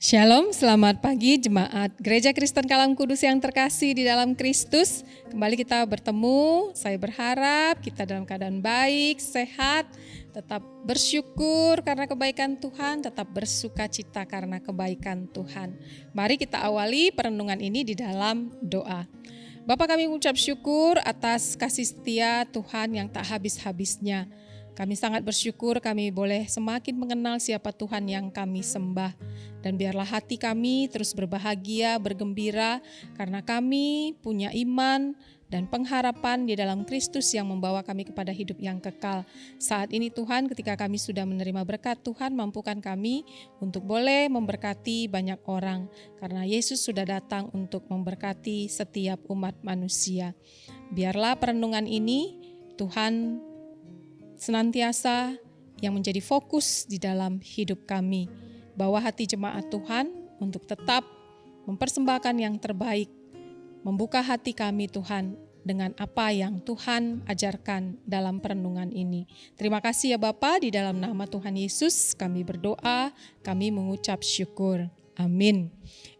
Shalom, selamat pagi jemaat Gereja Kristen Kalam Kudus yang terkasih di dalam Kristus. Kembali kita bertemu, saya berharap kita dalam keadaan baik, sehat, tetap bersyukur karena kebaikan Tuhan, tetap bersukacita karena kebaikan Tuhan. Mari kita awali perenungan ini di dalam doa. Bapa, kami mengucap syukur atas kasih setia Tuhan yang tak habis-habisnya. Kami sangat bersyukur kami boleh semakin mengenal siapa Tuhan yang kami sembah. Dan biarlah hati kami terus berbahagia, bergembira karena kami punya iman dan pengharapan di dalam Kristus yang membawa kami kepada hidup yang kekal. Saat ini Tuhan, ketika kami sudah menerima berkat, Tuhan mampukan kami untuk boleh memberkati banyak orang. Karena Yesus sudah datang untuk memberkati setiap umat manusia. Biarlah perenungan ini Tuhan senantiasa yang menjadi fokus di dalam hidup kami. Bawa hati jemaat Tuhan untuk tetap mempersembahkan yang terbaik. Membuka hati kami Tuhan dengan apa yang Tuhan ajarkan dalam perenungan ini. Terima kasih ya Bapa, di dalam nama Tuhan Yesus kami berdoa, kami mengucap syukur. Amin.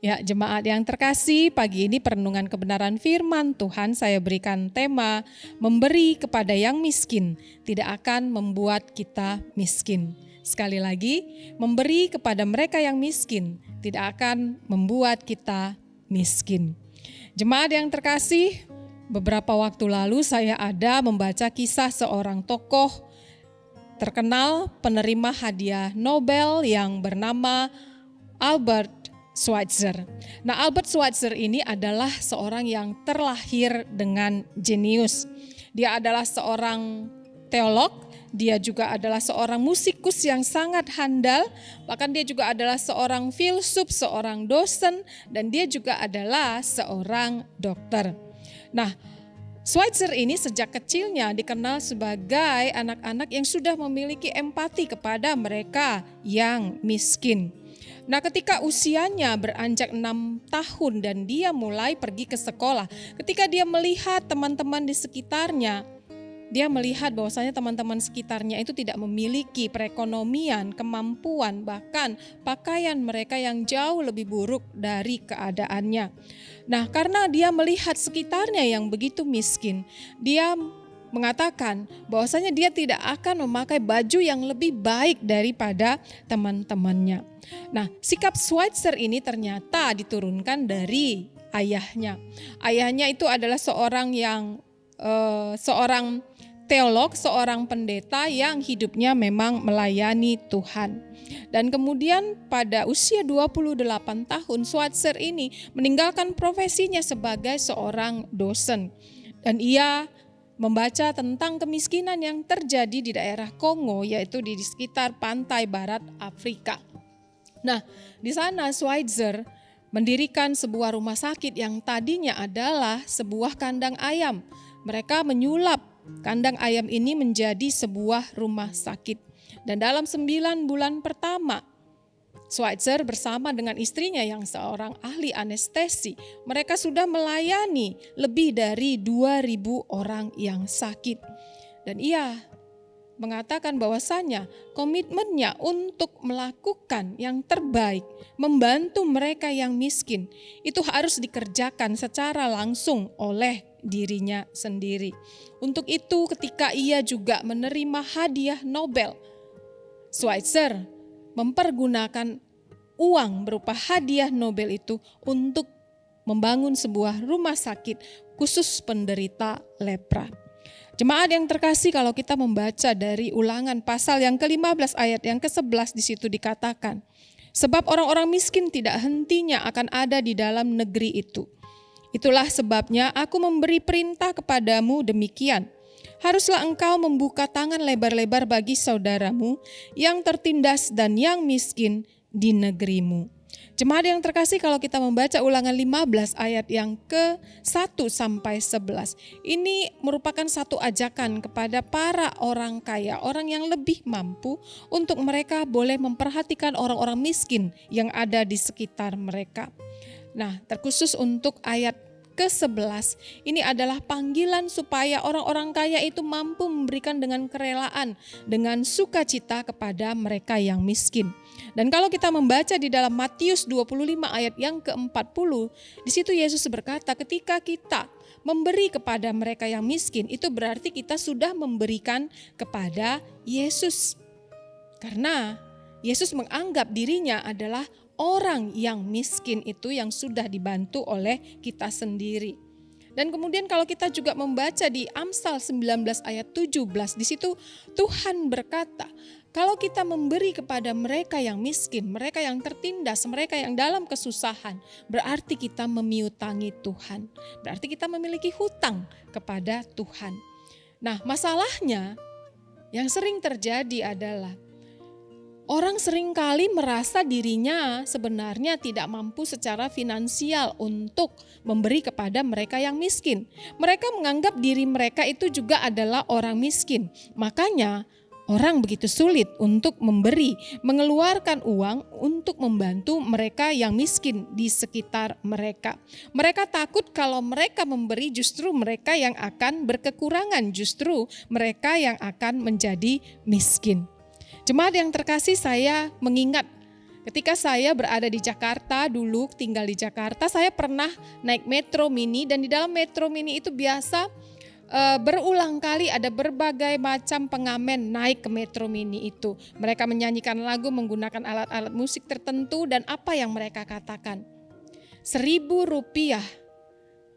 Ya jemaat yang terkasih, pagi ini perenungan kebenaran firman Tuhan saya berikan tema memberi kepada yang miskin tidak akan membuat kita miskin. Sekali lagi, memberi kepada mereka yang miskin tidak akan membuat kita miskin. Jemaat yang terkasih, beberapa waktu lalu saya ada membaca kisah seorang tokoh terkenal penerima hadiah Nobel yang bernama Albert Schweitzer. Nah, Albert Schweitzer ini adalah seorang yang terlahir dengan jenius. Dia adalah seorang teolog, dia juga adalah seorang musikus yang sangat handal, bahkan dia juga adalah seorang filsuf, seorang dosen, dan dia juga adalah seorang dokter. Nah, Schweitzer ini sejak kecilnya dikenal sebagai anak-anak yang sudah memiliki empati kepada mereka yang miskin. Nah, ketika usianya beranjak 6 tahun dan dia mulai pergi ke sekolah, ketika dia melihat teman-teman di sekitarnya, dia melihat bahwasanya teman-teman sekitarnya itu tidak memiliki perekonomian, kemampuan, bahkan pakaian mereka yang jauh lebih buruk dari keadaannya. Nah, karena dia melihat sekitarnya yang begitu miskin, dia mengatakan bahwasanya dia tidak akan memakai baju yang lebih baik daripada teman-temannya. Nah, sikap Schweitzer ini ternyata diturunkan dari ayahnya. Ayahnya itu adalah seorang teolog, seorang pendeta yang hidupnya memang melayani Tuhan. Dan kemudian pada usia 28 tahun Schweitzer ini meninggalkan profesinya sebagai seorang dosen. Dan ia membaca tentang kemiskinan yang terjadi di daerah Kongo, yaitu di sekitar pantai barat Afrika. Nah, di sana Schweitzer mendirikan sebuah rumah sakit yang tadinya adalah sebuah kandang ayam. Mereka menyulap kandang ayam ini menjadi sebuah rumah sakit. Dan dalam 9 bulan pertama, Schweitzer bersama dengan istrinya yang seorang ahli anestesi, mereka sudah melayani lebih dari 2.000 orang yang sakit. Dan ia mengatakan bahwasanya komitmennya untuk melakukan yang terbaik, membantu mereka yang miskin, itu harus dikerjakan secara langsung oleh dirinya sendiri. Untuk itu ketika ia juga menerima hadiah Nobel, Schweitzer mempergunakan uang berupa hadiah Nobel itu untuk membangun sebuah rumah sakit khusus penderita lepra. Jemaat yang terkasih, kalau kita membaca dari Ulangan pasal yang ke-15 ayat yang ke-11 di situ dikatakan, sebab orang-orang miskin tidak hentinya akan ada di dalam negeri itu. Itulah sebabnya aku memberi perintah kepadamu demikian. Haruslah engkau membuka tangan lebar-lebar bagi saudaramu yang tertindas dan yang miskin di negerimu. Jemaat yang terkasih, kalau kita membaca Ulangan 15 ayat yang ke-1 sampai 11, ini merupakan satu ajakan kepada para orang kaya, orang yang lebih mampu, untuk mereka boleh memperhatikan orang-orang miskin yang ada di sekitar mereka. Nah, terkhusus untuk ayat ke-11, ini adalah panggilan supaya orang-orang kaya itu mampu memberikan dengan kerelaan, dengan sukacita kepada mereka yang miskin. Dan kalau kita membaca di dalam Matius 25 ayat yang ke-40, di situ Yesus berkata, ketika kita memberi kepada mereka yang miskin, itu berarti kita sudah memberikan kepada Yesus. Karena Yesus menganggap dirinya adalah orang yang miskin itu yang sudah dibantu oleh kita sendiri. Dan kemudian kalau kita juga membaca di Amsal 19 ayat 17, di situ Tuhan berkata, kalau kita memberi kepada mereka yang miskin, mereka yang tertindas, mereka yang dalam kesusahan, berarti kita memiutangi Tuhan. Berarti kita memiliki hutang kepada Tuhan. Nah, masalahnya yang sering terjadi adalah orang seringkali merasa dirinya sebenarnya tidak mampu secara finansial untuk memberi kepada mereka yang miskin. Mereka menganggap diri mereka itu juga adalah orang miskin. Makanya orang begitu sulit untuk memberi, mengeluarkan uang untuk membantu mereka yang miskin di sekitar mereka. Mereka takut kalau mereka memberi justru mereka yang akan berkekurangan, justru mereka yang akan menjadi miskin. Jemaat yang terkasih, saya mengingat ketika saya berada di Jakarta dulu, tinggal di Jakarta, saya pernah naik metro mini dan di dalam metro mini itu biasa berulang kali ada berbagai macam pengamen naik ke metro mini itu. Mereka menyanyikan lagu menggunakan alat-alat musik tertentu dan apa yang mereka katakan? Rp1.000.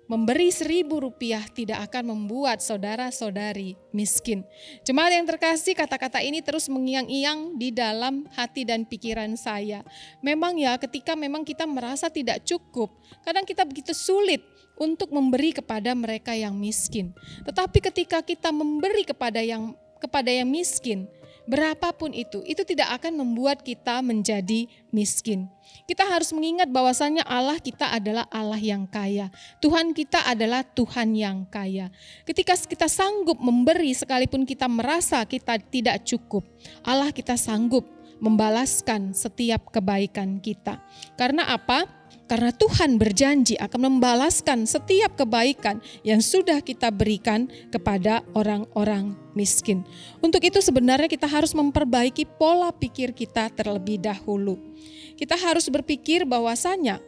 Memberi Rp1.000 tidak akan membuat saudara-saudari miskin. Jemaat yang terkasih, kata-kata ini terus mengiang-iang di dalam hati dan pikiran saya. Memang ya, ketika memang kita merasa tidak cukup, kadang kita begitu sulit untuk memberi kepada mereka yang miskin. Tetapi ketika kita memberi kepada yang miskin, berapapun itu tidak akan membuat kita menjadi miskin. Kita harus mengingat bahwasannya Allah kita adalah Allah yang kaya. Tuhan kita adalah Tuhan yang kaya. Ketika kita sanggup memberi sekalipun kita merasa kita tidak cukup, Allah kita sanggup membalaskan setiap kebaikan kita. Karena apa? Karena Tuhan berjanji akan membalaskan setiap kebaikan yang sudah kita berikan kepada orang-orang miskin. Untuk itu sebenarnya kita harus memperbaiki pola pikir kita terlebih dahulu. Kita harus berpikir bahwasanya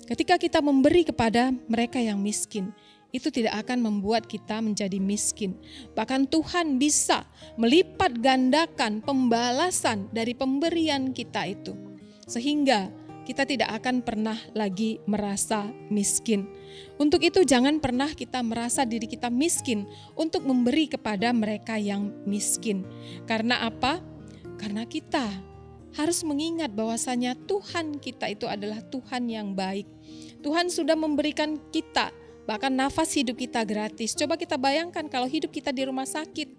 ketika kita memberi kepada mereka yang miskin, itu tidak akan membuat kita menjadi miskin. Bahkan Tuhan bisa melipat gandakan pembalasan dari pemberian kita itu. Sehingga kita tidak akan pernah lagi merasa miskin. Untuk itu jangan pernah kita merasa diri kita miskin untuk memberi kepada mereka yang miskin. Karena apa? Karena kita harus mengingat bahwasanya Tuhan kita itu adalah Tuhan yang baik. Tuhan sudah memberikan kita bahkan nafas hidup kita gratis. Coba kita bayangkan kalau hidup kita di rumah sakit.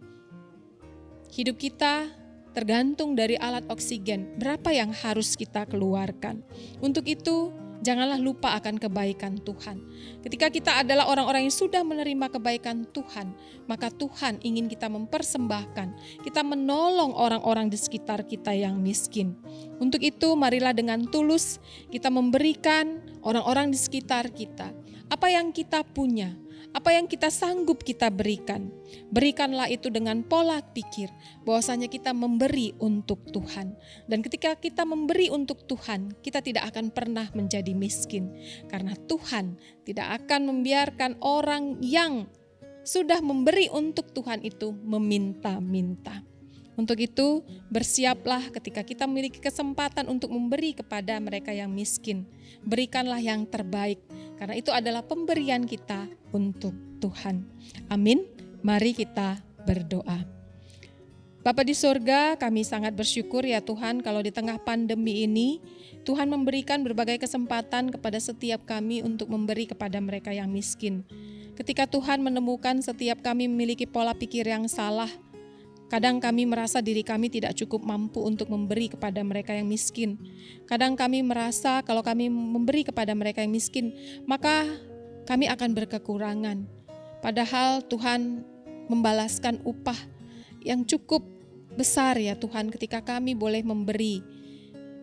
Hidup kita tergantung dari alat oksigen, berapa yang harus kita keluarkan. Untuk itu, janganlah lupa akan kebaikan Tuhan. Ketika kita adalah orang-orang yang sudah menerima kebaikan Tuhan, maka Tuhan ingin kita mempersembahkan, kita menolong orang-orang di sekitar kita yang miskin. Untuk itu, marilah dengan tulus kita memberikan orang-orang di sekitar kita apa yang kita punya, apa yang kita sanggup kita berikan. Berikanlah itu dengan pola pikir bahwasanya kita memberi untuk Tuhan. Dan ketika kita memberi untuk Tuhan, kita tidak akan pernah menjadi miskin. Karena Tuhan tidak akan membiarkan orang yang sudah memberi untuk Tuhan itu meminta-minta. Untuk itu, bersiaplah ketika kita memiliki kesempatan untuk memberi kepada mereka yang miskin. Berikanlah yang terbaik, karena itu adalah pemberian kita untuk Tuhan. Amin. Mari kita berdoa. Bapa di surga, kami sangat bersyukur ya Tuhan kalau di tengah pandemi ini, Tuhan memberikan berbagai kesempatan kepada setiap kami untuk memberi kepada mereka yang miskin. Ketika Tuhan menemukan setiap kami memiliki pola pikir yang salah, kadang kami merasa diri kami tidak cukup mampu untuk memberi kepada mereka yang miskin. Kadang kami merasa kalau kami memberi kepada mereka yang miskin, maka kami akan berkekurangan. Padahal Tuhan membalaskan upah yang cukup besar ya Tuhan ketika kami boleh memberi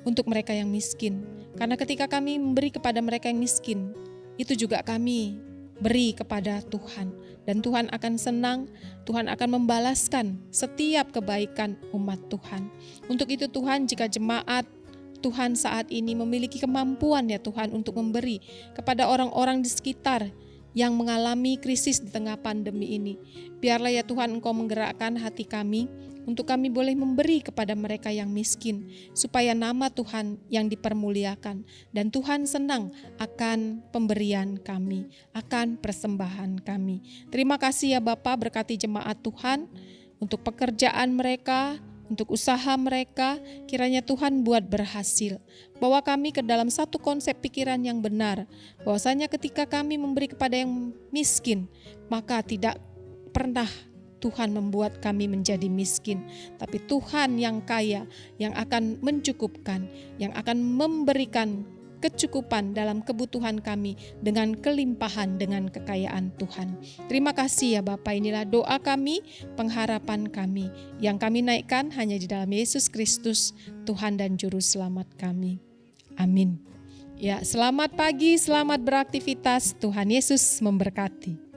untuk mereka yang miskin. Karena ketika kami memberi kepada mereka yang miskin, itu juga kami beri kepada Tuhan. Dan Tuhan akan senang, Tuhan akan membalaskan setiap kebaikan umat Tuhan. Untuk itu Tuhan, jika jemaat Tuhan saat ini memiliki kemampuan ya Tuhan untuk memberi kepada orang-orang di sekitar yang mengalami krisis di tengah pandemi ini. Biarlah ya Tuhan Engkau menggerakkan hati kami untuk kami boleh memberi kepada mereka yang miskin, supaya nama Tuhan yang dipermuliakan dan Tuhan senang akan pemberian kami, akan persembahan kami. Terima kasih ya Bapa, berkati jemaat Tuhan untuk pekerjaan mereka, untuk usaha mereka, kiranya Tuhan buat berhasil. Bawa kami ke dalam satu konsep pikiran yang benar, bahwasanya ketika kami memberi kepada yang miskin, maka tidak pernah Tuhan membuat kami menjadi miskin, tapi Tuhan yang kaya, yang akan mencukupkan, yang akan memberikan kecukupan dalam kebutuhan kami dengan kelimpahan, dengan kekayaan Tuhan. Terima kasih ya Bapa, inilah doa kami, pengharapan kami, yang kami naikkan hanya di dalam Yesus Kristus, Tuhan dan Juru Selamat kami. Amin. Ya, selamat pagi, selamat beraktivitas, Tuhan Yesus memberkati.